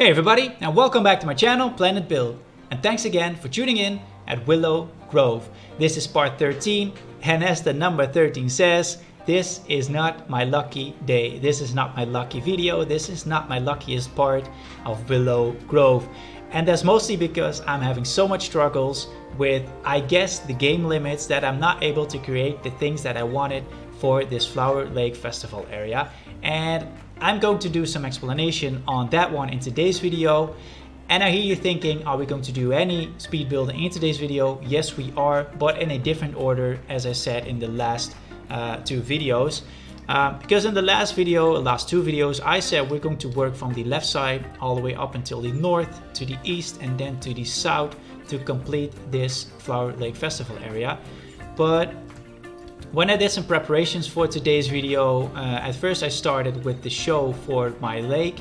Hey everybody, and welcome back to my channel, Planet Build. And thanks again for tuning in at Willow Grove. This is part 13, and as the number 13 says, this is not my lucky day. This is not my lucky video. This is not my luckiest part of Willow Grove. And that's mostly because I'm having so much struggles with, I guess, the game limits that I'm not able to create the things that I wanted for this Flower Lake Festival area. And I'm going to do some explanation on that one in today's video. And I hear you thinking, are we going to do any speed building in today's video? Yes, we are, but in a different order, as I said in the last two videos. Because in the last two videos, I said we're going to work from the left side all the way up until the north, to the east, and then to the south to complete this Flower Lake Festival area. But when I did some preparations for today's video, at first I started with the show for my lake,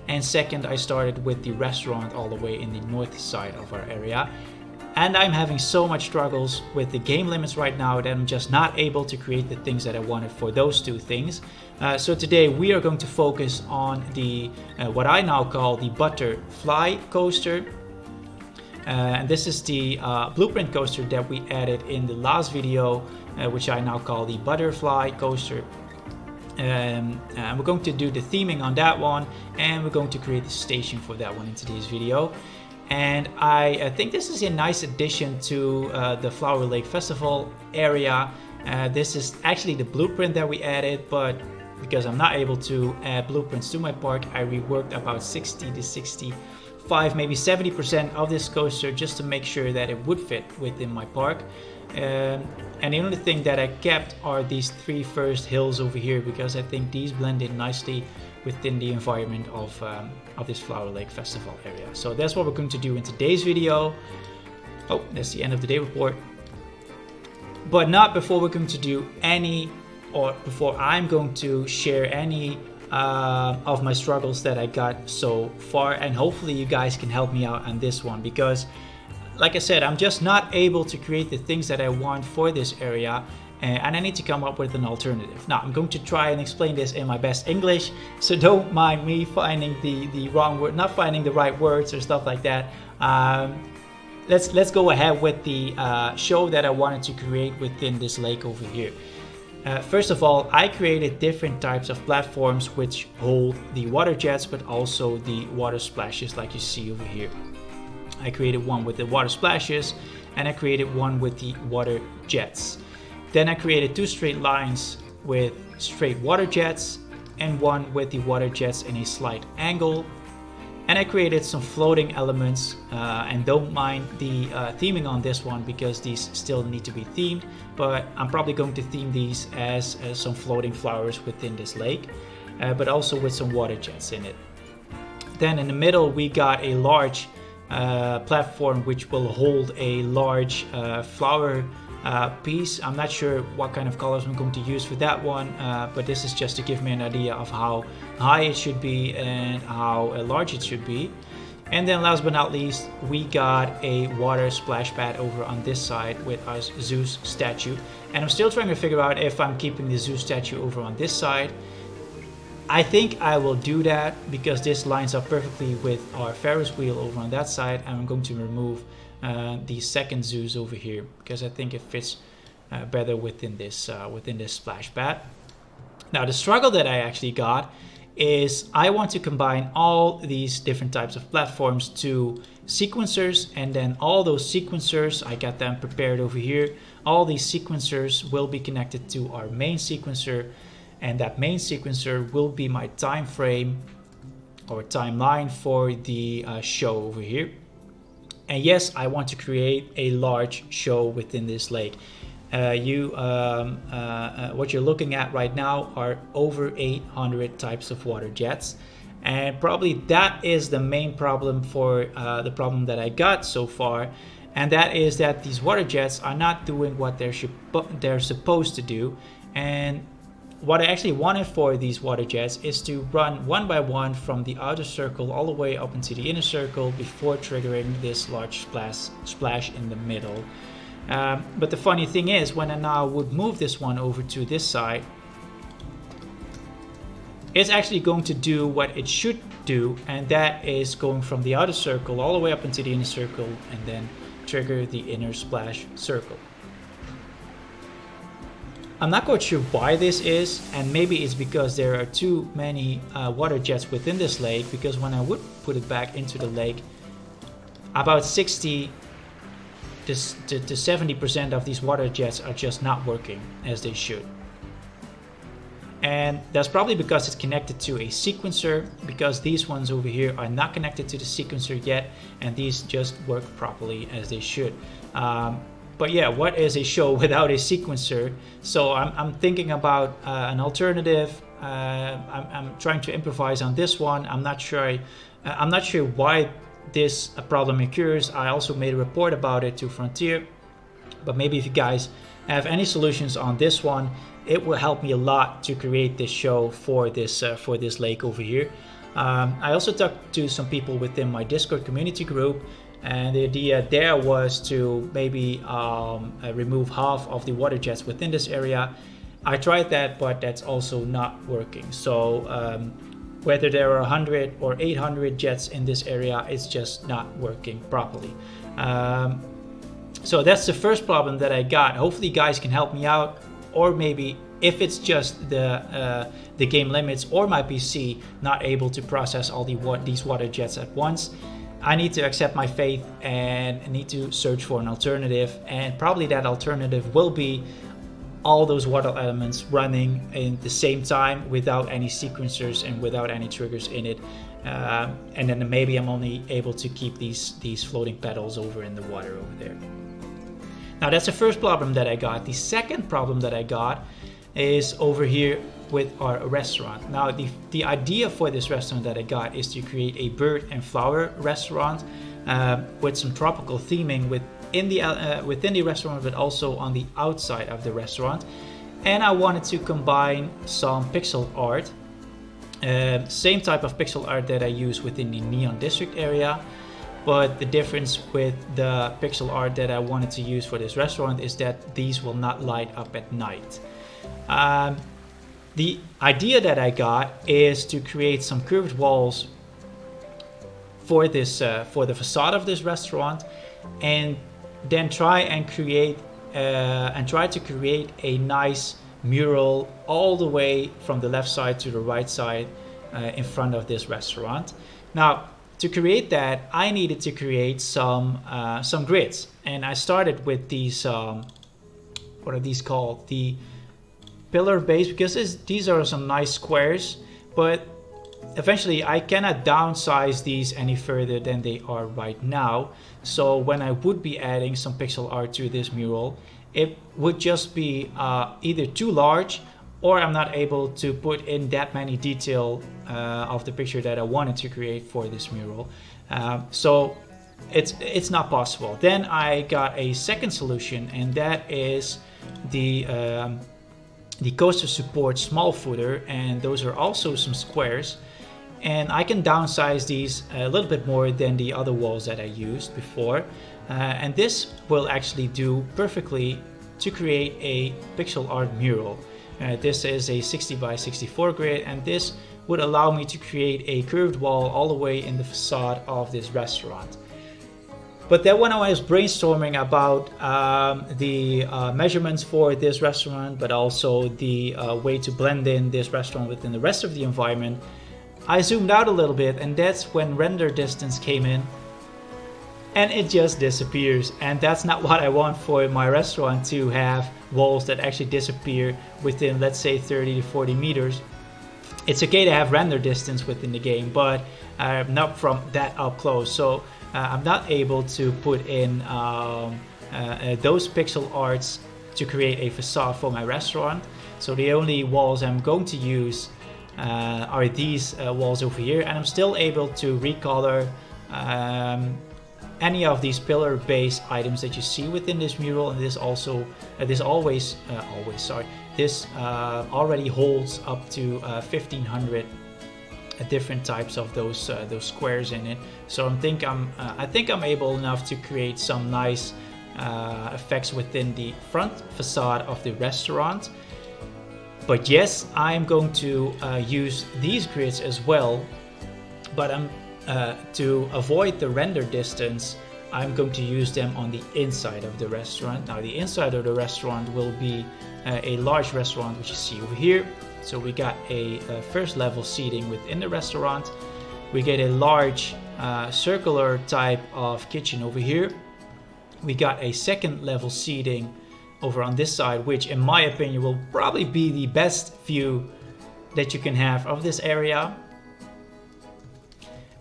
and second I started with the restaurant all the way in the north side of our area. And I'm having so much struggles with the game limits right now that I'm just not able to create the things that I wanted for those two things. So today we are going to focus on the what I now call the butterfly coaster. And this is the blueprint coaster that we added in the last video, which I now call the butterfly coaster. And we're going to do the theming on that one, and we're going to create the station for that one in today's video. And I think this is a nice addition to the Flower Lake Festival area. This is actually the blueprint that we added, but because I'm not able to add blueprints to my park, I reworked about 60 to 65, maybe 70% of this coaster just to make sure that it would fit within my park. And the only thing that I kept are these three first hills over here, because I think these blend in nicely within the environment of this Flower Lake Festival area. So that's what we're going to do in today's video. Oh, that's the end of the day report. But not before we're going to do any, or before I'm going to share any of my struggles that I got so far. And hopefully you guys can help me out on this one, because like I said, I'm just not able to create the things that I want for this area, and I need to come up with an alternative. Now, I'm going to try and explain this in my best English, so don't mind me finding the wrong word, not finding the right words or stuff like that. Let's go ahead with the show that I wanted to create within this lake over here. First of all, I created different types of platforms which hold the water jets, but also the water splashes like you see over here. I created one with the water splashes, and I created one with the water jets. Then I created two straight lines with straight water jets, and one with the water jets in a slight angle. And I created some floating elements, and don't mind the theming on this one, because these still need to be themed, but I'm probably going to theme these as some floating flowers within this lake, but also with some water jets in it. Then in the middle we got a large platform which will hold a large flower piece. I'm not sure what kind of colors I'm going to use for that one, but this is just to give me an idea of how high it should be and how large it should be. And then last but not least, we got a water splash pad over on this side with our Zeus statue. And I'm still trying to figure out if I'm keeping the Zeus statue over on this side. I think I will do that because this lines up perfectly with our Ferris wheel over on that side, and I'm going to remove the second Zeus over here because I think it fits better within this splash pad. Now the struggle that I actually got is I want to combine all these different types of platforms to sequencers, and then all those sequencers, I got them prepared over here. All these sequencers will be connected to our main sequencer, and that main sequencer will be my time frame or timeline for the show over here. And yes, I want to create a large show within this lake. What you're looking at right now are over 800 types of water jets, and probably that is the main problem for the problem that I got so far, and that is that these water jets are not doing what they're supposed to do. And what I actually wanted for these water jets is to run one by one from the outer circle all the way up into the inner circle before triggering this large splash in the middle. But the funny thing is, when I now would move this one over to this side, it's actually going to do what it should do, and that is going from the outer circle all the way up into the inner circle and then trigger the inner splash circle. I'm not quite sure why this is, and maybe it's because there are too many water jets within this lake, because when I would put it back into the lake, about 60 to 70% of these water jets are just not working as they should. And that's probably because it's connected to a sequencer, because these ones over here are not connected to the sequencer yet, and these just work properly as they should. But yeah, what is a show without a sequencer? So I'm thinking about an alternative. I'm trying to improvise on this one. I'm not sure why this problem occurs. I also made a report about it to Frontier, but maybe if you guys have any solutions on this one, it will help me a lot to create this show for this lake over here. I also talked to some people within my Discord community group, and the idea there was to maybe remove half of the water jets within this area. I tried that, but that's also not working. So whether there are 100 or 800 jets in this area, it's just not working properly. So that's the first problem that I got. Hopefully you guys can help me out, or maybe if it's just the game limits or my PC not able to process all these water jets at once, I need to accept my fate and need to search for an alternative, and probably that alternative will be all those water elements running in the same time without any sequencers and without any triggers in it, and then maybe I'm only able to keep these floating petals over in the water over there. Now that's the first problem that I got. The second problem that I got is over here with our restaurant. Now the idea for this restaurant that I got is to create a bird and flower restaurant with some tropical theming within the restaurant, but also on the outside of the restaurant. And I wanted to combine some pixel art, same type of pixel art that I use within the Neon District area. But the difference with the pixel art that I wanted to use for this restaurant is that these will not light up at night. The idea that I got is to create some curved walls for this for the facade of this restaurant, and then try to create a nice mural all the way from the left side to the right side in front of this restaurant. Now, to create that, I needed to create some grids, and I started with these what are these called? The pillar base, because these are some nice squares, but eventually I cannot downsize these any further than they are right now. So when I would be adding some pixel art to this mural, it would just be either too large, or I'm not able to put in that many detail of the picture that I wanted to create for this mural. So it's not possible. Then I got a second solution, and that is the coaster supports small footer, and those are also some squares, and I can downsize these a little bit more than the other walls that I used before, and this will actually do perfectly to create a pixel art mural. This is a 60 by 64 grid, and this would allow me to create a curved wall all the way in the facade of this restaurant. But then when I was brainstorming about the measurements for this restaurant, but also the way to blend in this restaurant within the rest of the environment, I zoomed out a little bit, and that's when render distance came in, and it just disappears. And that's not what I want for my restaurant, to have walls that actually disappear within, let's say, 30 to 40 meters. It's okay to have render distance within the game, but not from that up close. So I'm not able to put in those pixel arts to create a facade for my restaurant. So the only walls I'm going to use are these walls over here, and I'm still able to recolor any of these pillar base items that you see within this mural. And this also this already holds up to 1500 different types of those squares in it. So I think I'm able enough to create some nice effects within the front facade of the restaurant. But yes, I'm going to use these grids as well but to avoid the render distance, I'm going to use them on the inside of the restaurant. Now the inside of the restaurant will be a large restaurant, which you see over here. So we got a first level seating within the restaurant. We get a large circular type of kitchen over here. We got a second level seating over on this side, which in my opinion will probably be the best view that you can have of this area.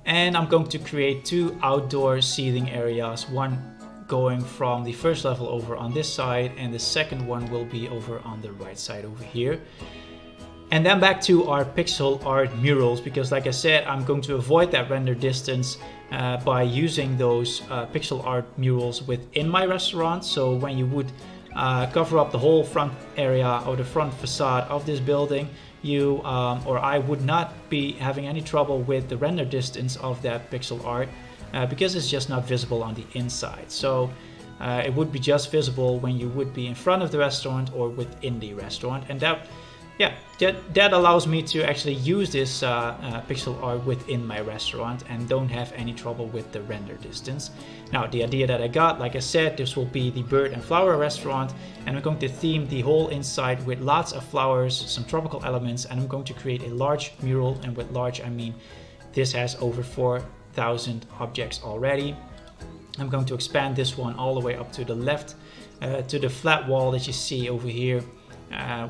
And I'm going to create 2 outdoor seating areas, one going from the first level over on this side, and the second one will be over on the right side over here. And then back to our pixel art murals, because like I said, I'm going to avoid that render distance by using those pixel art murals within my restaurant. So when you would cover up the whole front area or the front facade of this building, you or I would not be having any trouble with the render distance of that pixel art because it's just not visible on the inside. So it would be just visible when you would be in front of the restaurant or within the restaurant, and that allows me to actually use this pixel art within my restaurant and don't have any trouble with the render distance. Now the idea that I got, like I said, this will be the bird and flower restaurant, and I'm going to theme the whole inside with lots of flowers, some tropical elements, and I'm going to create a large mural, and with large I mean this has over 4,000 objects already. I'm going to expand this one all the way up to the left to the flat wall that you see over here.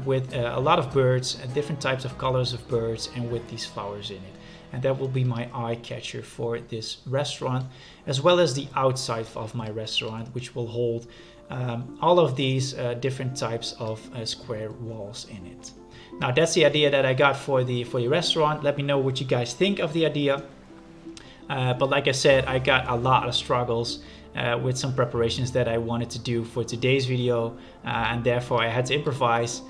With a lot of birds, different types of colors of birds, and with these flowers in it. And that will be my eye catcher for this restaurant, as well as the outside of my restaurant, which will hold all of these different types of square walls in it. Now that's the idea that I got for the restaurant. Let me know what you guys think of the idea. But like I said, I got a lot of struggles with some preparations that I wanted to do for today's video, and therefore I had to improvise,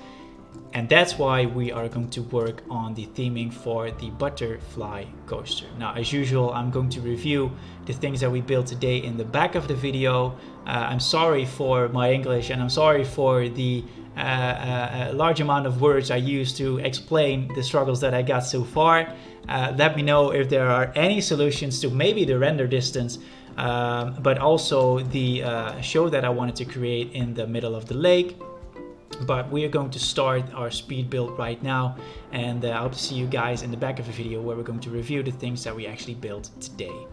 and that's why we are going to work on the theming for the butterfly coaster. Now as usual, I'm going to review the things that we built today in the back of the video. I'm sorry for my English, and I'm sorry for the large amount of words I used to explain the struggles that I got so far. Let me know if there are any solutions to maybe the render distance, but also the show that I wanted to create in the middle of the lake. But we are going to start our speed build right now, and I hope to see you guys in the back of the video where we're going to review the things that we actually built today.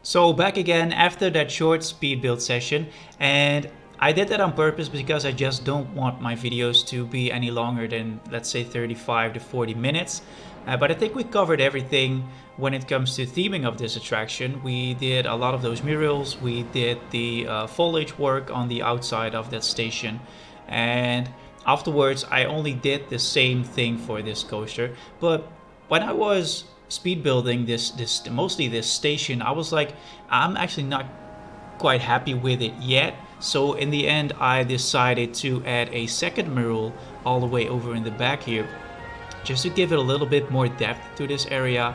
So back again after that short speed build session, and I did that on purpose because I just don't want my videos to be any longer than, let's say, 35 to 40 minutes. But I think we covered everything when it comes to theming of this attraction. We did a lot of those murals, we did the foliage work on the outside of that station, and afterwards I only did the same thing for this coaster. But when I was speed building mostly this station, I was like, I'm actually not quite happy with it yet. So in the end I decided to add a second mural all the way over in the back here, just to give it a little bit more depth to this area.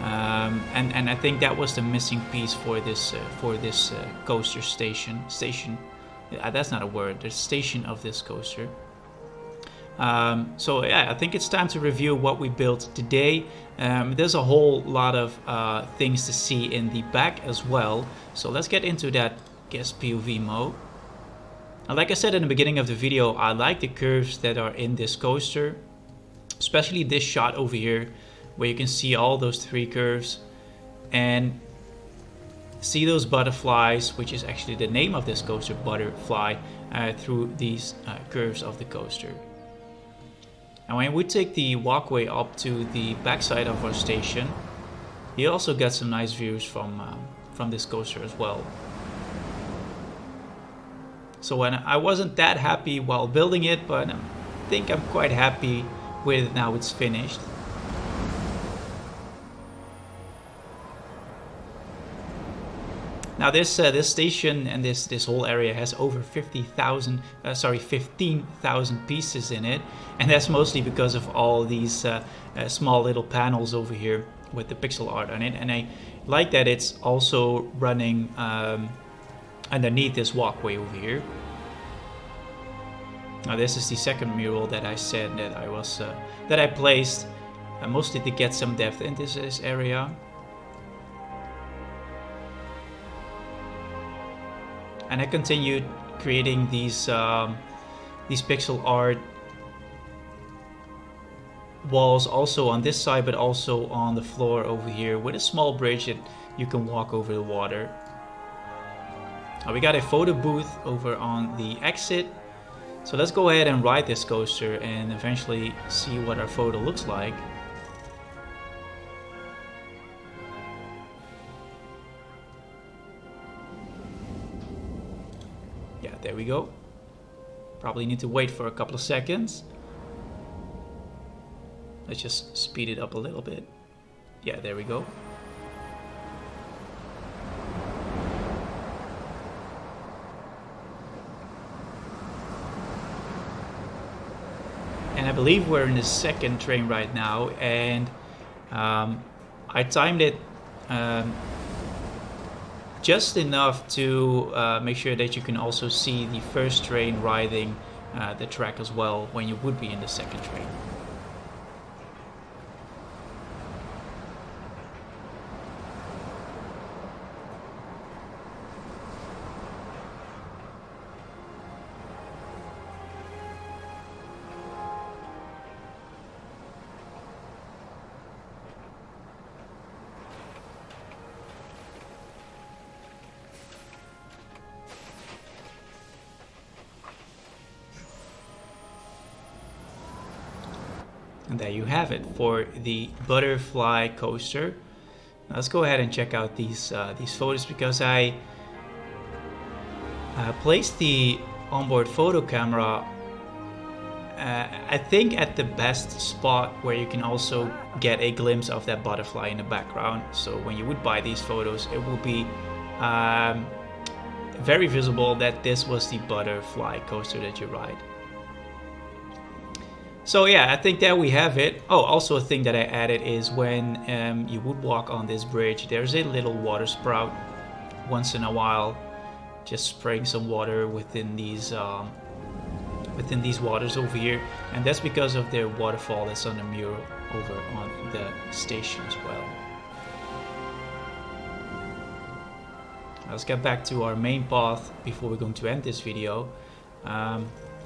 And I think that was the missing piece for this coaster station. That's not a word. The station of this coaster. So yeah, I think it's time to review what we built today. There's a whole lot of things to see in the back as well. So let's get into that guest POV mode. And like I said in the beginning of the video, I like the curves that are in this coaster, especially this shot over here where you can see all those three curves and see those butterflies, which is actually the name of this coaster, butterfly, through these curves of the coaster. And when we take the walkway up to the backside of our station, you also get some nice views from this coaster as well. So when I wasn't that happy while building it, but I think I'm quite happy with it now it's finished. Now this station and this whole area has over 15,000 pieces in it, and that's mostly because of all these small little panels over here with the pixel art on it. And I like that it's also running underneath this walkway over here. Now this is the second mural that I said that I placed mostly to get some depth in this area. And I continued creating these pixel art walls also on this side, but also on the floor over here with a small bridge that you can walk over the water. We got a photo booth over on the exit. So let's go ahead and ride this coaster and eventually see what our photo looks like. Yeah, there we go. Probably need to wait for a couple of seconds. Let's just speed it up a little bit. Yeah, there we go. And I believe we're in the second train right now, and I timed it just enough to make sure that you can also see the first train riding the track as well when you would be in the second train. And there you have it for the butterfly coaster. Now let's go ahead and check out these photos, because I placed the onboard photo camera I think at the best spot where you can also get a glimpse of that butterfly in the background. So when you would buy these photos, it will be very visible that this was the butterfly coaster that you ride. So yeah, I think that we have it. Oh, also a thing that I added is when you would walk on this bridge, there's a little water sprout once in a while, just spraying some water within these waters over here, and that's because of the waterfall that's on the mural over on the station as well. Let's get back to our main path before we're going to end this video.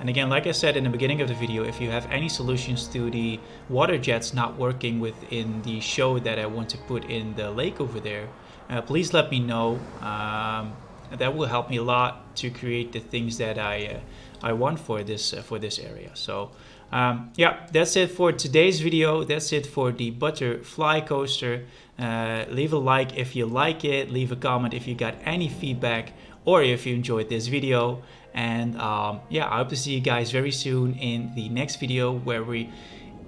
And again, like I said in the beginning of the video, if you have any solutions to the water jets not working within the show that I want to put in the lake over there, please let me know. That will help me a lot to create the things that I want for this area. So yeah, that's it for today's video. That's it for the butterfly coaster. Leave a like if you like it. Leave a comment if you got any feedback or if you enjoyed this video. And yeah, I hope to see you guys very soon in the next video where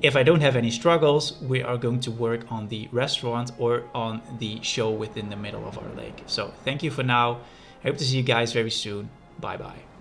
if I don't have any struggles, we are going to work on the restaurant or on the show within the middle of our lake. So thank you for now. I hope to see you guys very soon. Bye bye.